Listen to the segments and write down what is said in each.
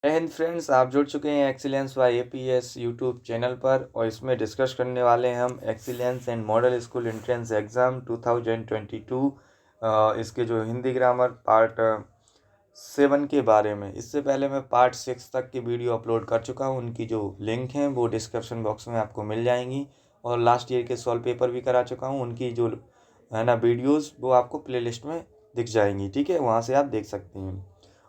जय हिंद फ्रेंड्स, आप जुड़ चुके हैं excellence by APS YouTube channel पर और इसमें डिस्कस करने वाले हैं हम excellence and model school entrance exam 2022 इसके जो हिंदी ग्रामर पार्ट 7 के बारे में। इससे पहले मैं पार्ट 6 तक की वीडियो अपलोड कर चुका हूं, उनकी जो लिंक हैं वो डिस्क्रिप्शन बॉक्स में आपको मिल जाएंगी। और लास्ट ईयर के सॉल्व पेपर भी करा चुका हूं, उनकी जो है ना वीडियोस वो आपको प्लेलिस्ट में दिख जाएंगी, ठीक है, वहाँ से आप देख सकती हैं।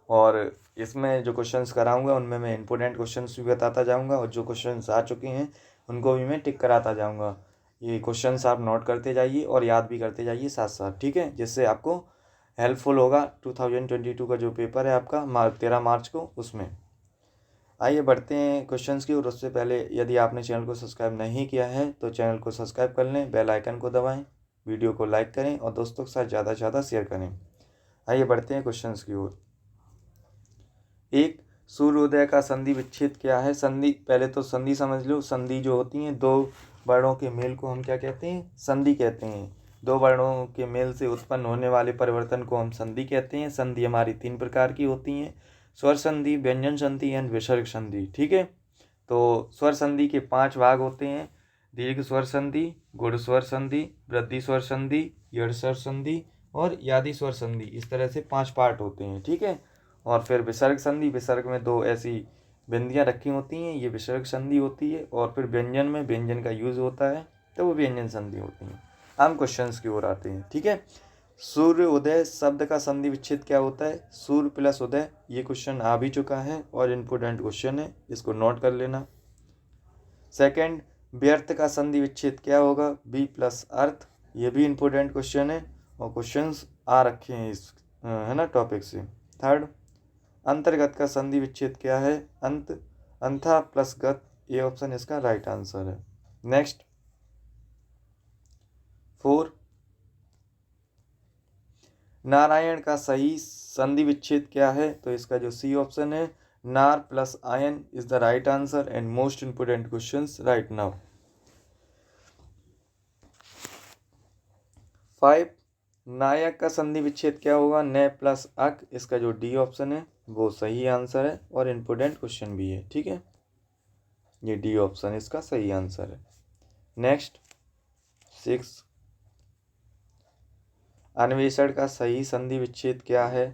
और इसमें जो क्वेश्चंस कराऊंगा उनमें मैं इंपॉर्टेंट क्वेश्चंस भी बताता जाऊंगा और जो क्वेश्चंस आ चुके हैं उनको भी मैं टिक कराता जाऊंगा। ये क्वेश्चंस आप नोट करते जाइए और याद भी करते जाइए साथ साथ, ठीक है, जिससे आपको हेल्पफुल होगा 2022 का जो पेपर है आपका 13 मार्च को, उसमें। आइए बढ़ते हैं क्वेश्चंस की। और उससे पहले यदि आपने चैनल को सब्सक्राइब नहीं किया है तो चैनल को सब्सक्राइब कर लें, बेल आइकन को दबाएं, वीडियो को लाइक करें और दोस्तों के साथ ज़्यादा से ज़्यादा शेयर करें। आइए बढ़ते हैं क्वेश्चंस की ओर। एक सूर्योदय का संधि विच्छेद क्या है? संधि, पहले तो संधि समझ लो। संधि जो होती हैं, दो वर्णों के मेल को हम क्या कहते हैं? संधि कहते हैं। दो वर्णों के मेल से उत्पन्न होने वाले परिवर्तन को हम संधि कहते हैं। संधि हमारी 3 प्रकार की होती हैं: स्वर संधि, व्यंजन संधि एंड विसर्ग संधि, ठीक है। तो स्वर संधि के 5 भाग होते हैं: दीर्घ स्वर संधि, गुण स्वर संधि, वृद्धि स्वर संधि, यड़ स्वर संधि और यादि स्वर संधि। इस तरह से 5 पार्ट होते हैं, ठीक है। और फिर विसर्ग संधि, विसर्ग में 2 ऐसी बिंदियां रखी होती हैं, ये विसर्ग संधि होती है। और फिर व्यंजन में व्यंजन का यूज होता है तो वो व्यंजन संधि होती है। हम क्वेश्चंस की ओर आते हैं, ठीक है। सूर्य उदय शब्द का संधि विच्छेद क्या होता है? सूर्य प्लस उदय, ये क्वेश्चन आ भी चुका है और इम्पोर्टेंट क्वेश्चन है, इसको नोट कर लेना। सेकंड, व्यर्थ का संधि विच्छेद क्या होगा? बी प्लस अर्थ, ये भी इम्पोर्टेंट क्वेश्चन है और क्वेश्चंस आ रखे हैं इस है ना टॉपिक से। थर्ड, अंतर्गत का संधि विच्छेद क्या है? अंत, अंथा प्लस गत, ये ऑप्शन इसका राइट आंसर है। नेक्स्ट, 4, नारायण का सही संधि विच्छेद क्या है? तो इसका जो सी ऑप्शन है, नार plus ion is the right answer and most important questions right now. 5, नायक का संधि विच्छेद क्या होगा? न प्लस अक, इसका जो डी ऑप्शन है वो सही आंसर है और इम्पोर्टेंट क्वेश्चन भी है, ठीक है। ये डी ऑप्शन इसका सही आंसर है। नेक्स्ट, 6, अन्वेषण का सही संधि विच्छेद क्या है?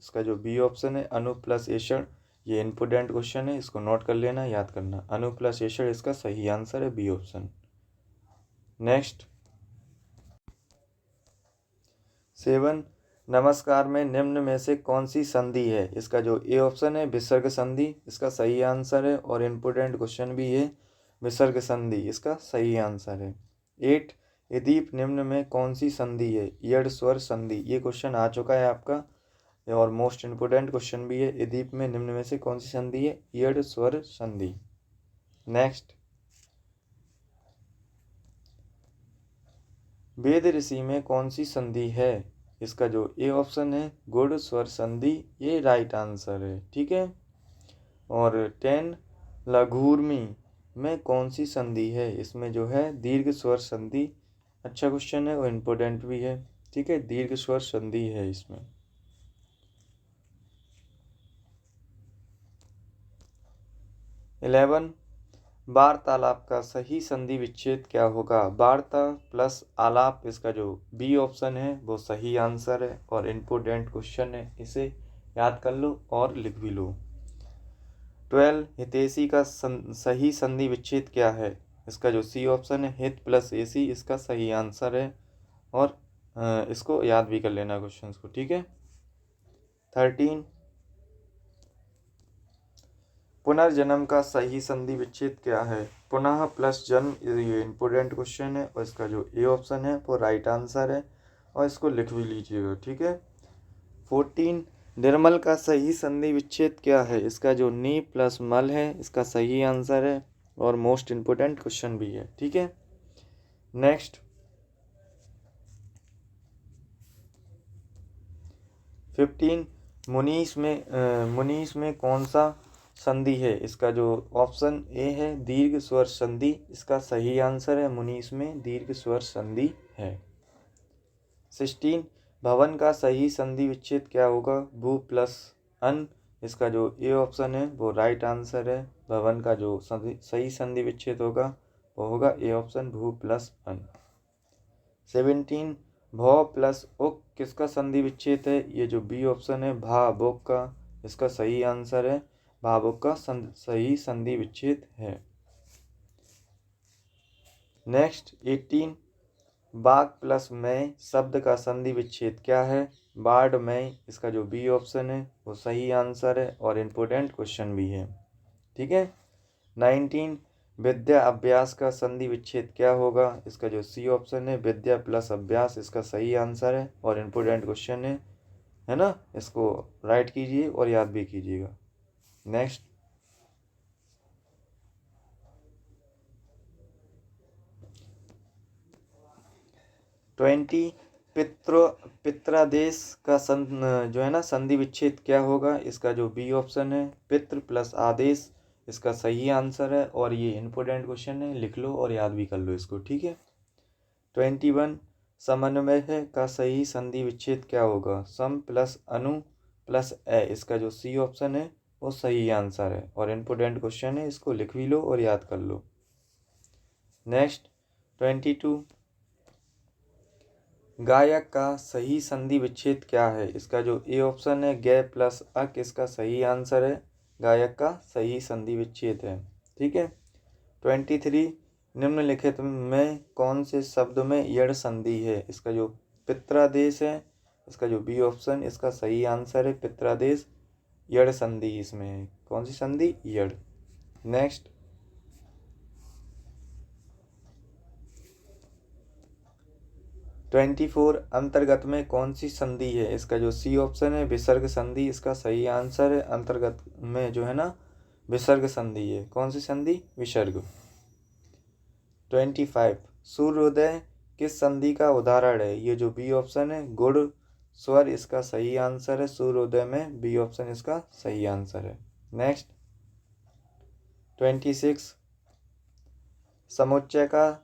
इसका जो बी ऑप्शन है, अनु प्लस एषण, ये इम्पोर्टेंट क्वेश्चन है, इसको नोट कर लेना, याद करना। अनु प्लस एषण इसका सही आंसर है, बी ऑप्शन। नेक्स्ट, 7, नमस्कार में निम्न में से कौन सी संधि है? इसका जो ए ऑप्शन है, विसर्ग संधि, इसका सही आंसर है और इम्पोर्टेंट क्वेश्चन भी है, विसर्ग संधि इसका सही आंसर है। 8, यदीप निम्न में कौन सी संधि है? यड़ स्वर संधि, ये क्वेश्चन आ चुका है आपका और मोस्ट इम्पोर्टेंट क्वेश्चन भी है। यदीप में निम्न में से कौन सी संधि है? यड़ स्वर संधि। नेक्स्ट, वेद ऋषि में कौन सी संधि है? इसका जो ए ऑप्शन है, गुण स्वर संधि, ये राइट आंसर है, ठीक है। और 10, लघुर्मी में कौन सी संधि है? इसमें जो है दीर्घ स्वर संधि, अच्छा क्वेश्चन है और इम्पोर्टेंट भी है, ठीक है, दीर्घ स्वर संधि है इसमें। 11, वार्तालाप का सही संधि विच्छेद क्या होगा? वार्ता प्लस आलाप, इसका जो बी ऑप्शन है वो सही आंसर है और इम्पोर्टेंट क्वेश्चन है, इसे याद कर लो और लिख भी लो। 12, हितैषी का सही संधि विच्छेद क्या है? इसका जो सी ऑप्शन है, हित प्लस एसी, इसका सही आंसर है और इसको याद भी कर लेना क्वेश्चन को, ठीक है। 13, पुनर्जन्म का सही संधि विच्छेद क्या है? पुनः प्लस जन्म, ये इम्पोर्टेंट क्वेश्चन है और इसका जो ए ऑप्शन है वो राइट आंसर है और इसको लिख भी लीजिएगा, ठीक है। 14, निर्मल का सही संधि विच्छेद क्या है? इसका जो नी प्लस मल है इसका सही आंसर है और मोस्ट इम्पोर्टेंट क्वेश्चन भी है, ठीक है। नेक्स्ट, 15, मुनीस में कौन सा संधि है? इसका जो ऑप्शन ए है, दीर्घ स्वर संधि, इसका सही आंसर है, मुनीस में दीर्घ स्वर संधि है। 16, भवन का सही संधि विच्छेद क्या होगा? भू प्लस अन, इसका जो ए ऑप्शन है वो राइट आंसर है। भवन का जो सही संधि विच्छेद होगा वो होगा ए ऑप्शन, भू प्लस अन। 17 भौ प्लस उक किसका संधि विच्छेद है? ये जो बी ऑप्शन है भा बुक का, इसका सही आंसर है। भावुक का सही संधि विच्छेद है। नेक्स्ट 18 बाग प्लस मैं शब्द का संधि विच्छेद क्या है? बाढ़ में, इसका जो बी ऑप्शन है वो सही आंसर है और इम्पोर्टेंट क्वेश्चन भी है। ठीक है। 19 विद्या अभ्यास का संधि विच्छेद क्या होगा? इसका जो सी ऑप्शन है विद्या प्लस अभ्यास, इसका सही आंसर है और इम्पोर्टेंट क्वेश्चन है ना। इसको राइट कीजिए और याद भी कीजिएगा। नेक्स्ट 20 पित्रादेश का जो है ना संधि विच्छेद क्या होगा? इसका जो बी ऑप्शन है पितृ प्लस आदेश, इसका सही आंसर है और ये इम्पोर्टेंट क्वेश्चन है, लिख लो और याद भी कर लो इसको। ठीक है। 21 समन्वय का सही संधि विच्छेद क्या होगा? सम प्लस अनु प्लस ए, इसका जो सी ऑप्शन है वो सही आंसर है और इम्पोर्टेंट क्वेश्चन है, इसको लिख भी लो और याद कर लो। नेक्स्ट 22 गायक का सही संधि विच्छेद क्या है? इसका जो ए ऑप्शन है गे प्लस अक, इसका सही आंसर है। गायक का सही संधि विच्छेद है। ठीक है। 23 निम्नलिखित में कौन से शब्द में यड़ संधि है? इसका जो पित्रादेश है, इसका जो बी ऑप्शन, इसका सही आंसर है पित्रादेश, यड़ संधि इसमें है। कौन सी संधि? यड़। नेक्स्ट 24 अंतर्गत में कौन सी संधि है? इसका जो सी ऑप्शन है विसर्ग संधि, इसका सही आंसर है। अंतर्गत में जो है ना विसर्ग संधि है। कौन सी संधि? विसर्ग। 25 सूर्योदय किस संधि का उदाहरण है? ये जो बी ऑप्शन है गुड़ स्वर, इसका सही आंसर है। सूर्योदय में बी ऑप्शन इसका सही आंसर है। नेक्स्ट 26 समुच्चय का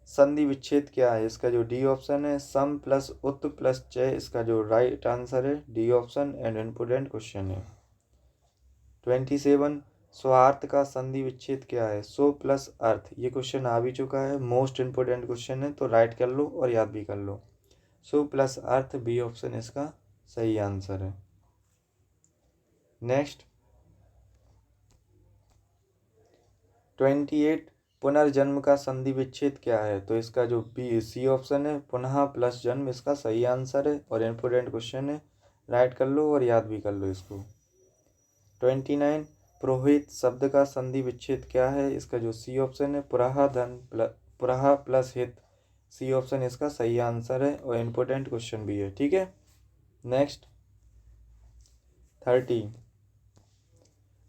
संधि विच्छेद क्या है? इसका जो डी ऑप्शन है सम प्लस उत प्लस चय, इसका जो राइट आंसर है D option and important question है। 27 स्वार्थ का संधि विच्छेद क्या है? सो प्लस अर्थ, ये क्वेश्चन आ भी चुका है, मोस्ट इम्पोर्टेंट क्वेश्चन है, तो राइट कर लो और याद भी कर लो। सो प्लस अर्थ, बी ऑप्शन इसका सही आंसर है। नेक्स्ट 28 पुनर्जन्म का संधि विच्छेद क्या है? तो इसका जो बी सी ऑप्शन है पुनः प्लस जन्म, इसका सही आंसर है और इम्पोर्टेंट क्वेश्चन है, राइट कर लो और याद भी कर लो इसको। 29 पुरोहित शब्द का संधि विच्छेद क्या है? इसका जो सी ऑप्शन है पुरः प्लस हित, सी ऑप्शन इसका सही आंसर है और इम्पोर्टेंट क्वेश्चन भी है। ठीक है। नेक्स्ट 30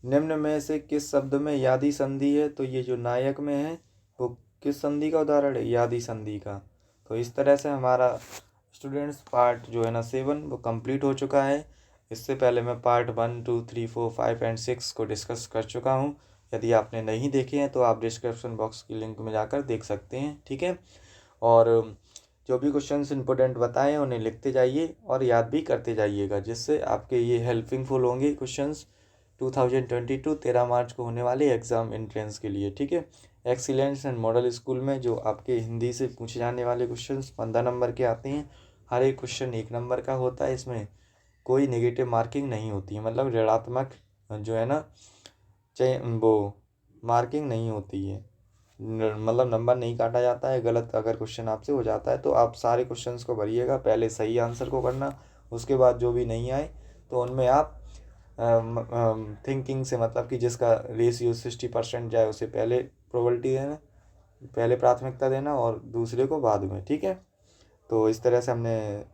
निम्न में से किस शब्द में यादी संधि है? तो ये जो नायक में है वो किस संधि का उदाहरण है? यादी संधि का। तो इस तरह से हमारा स्टूडेंट्स पार्ट जो है ना 7 वो कंप्लीट हो चुका है। इससे पहले मैं पार्ट 1, 2, 3, 4, 5 एंड 6 को डिस्कस कर चुका हूँ। यदि आपने नहीं देखे हैं तो आप डिस्क्रिप्शन बॉक्स की लिंक में जाकर देख सकते हैं। ठीक है। और जो भी क्वेश्चंस इंपॉर्टेंट बताएं उन्हें लिखते जाइए और याद भी करते जाइएगा, जिससे आपके ये हेल्पिंगफुल होंगे क्वेश्चंस 2022 13 मार्च को होने वाले एग्ज़ाम एंट्रेंस के लिए। ठीक है। एक्सीलेंस एंड मॉडल स्कूल में जो आपके हिंदी से पूछे जाने वाले क्वेश्चंस 15 नंबर के आते हैं। हर एक क्वेश्चन 1 नंबर का होता है। इसमें कोई नेगेटिव मार्किंग नहीं होती है, मतलब ऋणात्मक जो है ना वो मार्किंग नहीं होती है, मतलब नंबर नहीं काटा जाता है। गलत अगर क्वेश्चन आपसे हो जाता है तो आप सारे क्वेश्चंस को भरिएगा, पहले सही आंसर को करना, उसके बाद जो भी नहीं आए तो उनमें आप थिंकिंग से, मतलब कि जिसका रेशियो 60% जाए उसे पहले प्रोबेबिलिटी देना, पहले प्राथमिकता देना और दूसरे को बाद में। ठीक है। तो इस तरह से हमने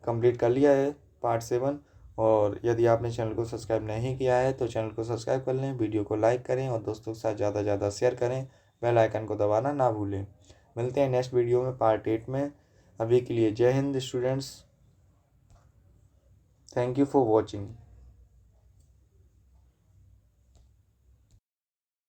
कंप्लीट कर लिया है पार्ट 7। और यदि आपने चैनल को सब्सक्राइब नहीं किया है तो चैनल को सब्सक्राइब कर लें, वीडियो को लाइक करें और दोस्तों के साथ ज़्यादा से ज़्यादा शेयर करें, बेल आइकन को दबाना ना भूलें। मिलते हैं नेक्स्ट वीडियो में पार्ट 8 में। अभी के लिए जय Hind students, thank you for watching.